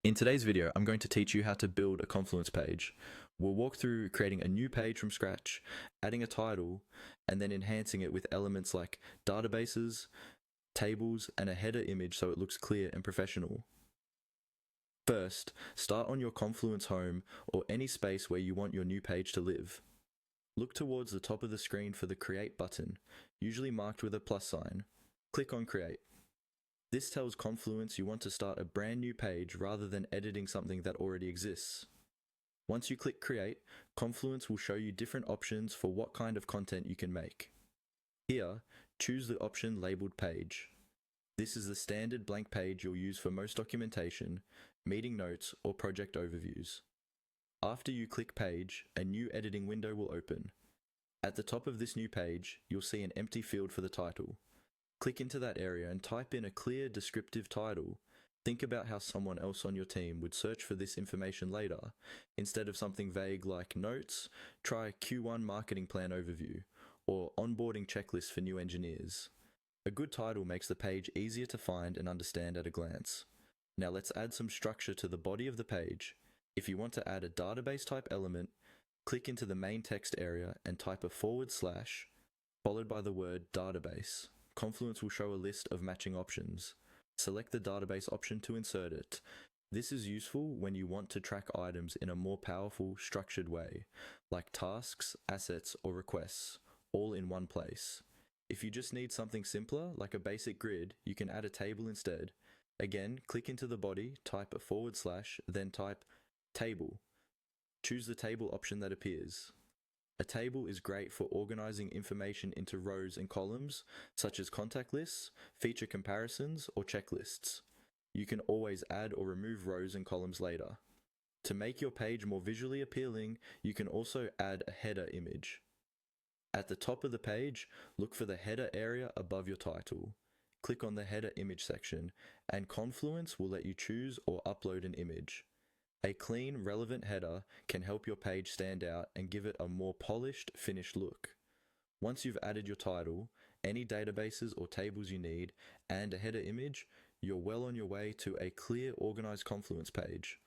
In today's video, I'm going to teach you how to build a Confluence page. We'll walk through creating a new page from scratch, adding a title, and then enhancing it with elements like databases, tables, and a header image so it looks clear and professional. First, start on your Confluence home or any space where you want your new page to live. Look towards the top of the screen for the Create button, usually marked with a plus sign. Click on Create. This tells Confluence you want to start a brand new page rather than editing something that already exists. Once you click Create, Confluence will show you different options for what kind of content you can make. Here, choose the option labeled Page. This is the standard blank page you'll use for most documentation, meeting notes, or project overviews. After you click Page, a new editing window will open. At the top of this new page, you'll see an empty field for the title. Click into that area and type in a clear, descriptive title. Think about how someone else on your team would search for this information later. Instead of something vague like Notes, try Q1 Marketing Plan Overview or Onboarding Checklist for New Engineers. A good title makes the page easier to find and understand at a glance. Now let's add some structure to the body of the page. If you want to add a database type element, click into the main text area and type a / followed by the word database. Confluence will show a list of matching options. Select the database option to insert it. This is useful when you want to track items in a more powerful, structured way, like tasks, assets, or requests, all in one place. If you just need something simpler, like a basic grid, you can add a table instead. Again, click into the body, type a /, then type table. Choose the table option that appears. A table is great for organizing information into rows and columns, such as contact lists, feature comparisons, or checklists. You can always add or remove rows and columns later. To make your page more visually appealing, you can also add a header image. At the top of the page, look for the header area above your title. Click on the header image section, and Confluence will let you choose or upload an image. A clean, relevant header can help your page stand out and give it a more polished, finished look. Once you've added your title, any databases or tables you need, and a header image, you're well on your way to a clear, organized Confluence page.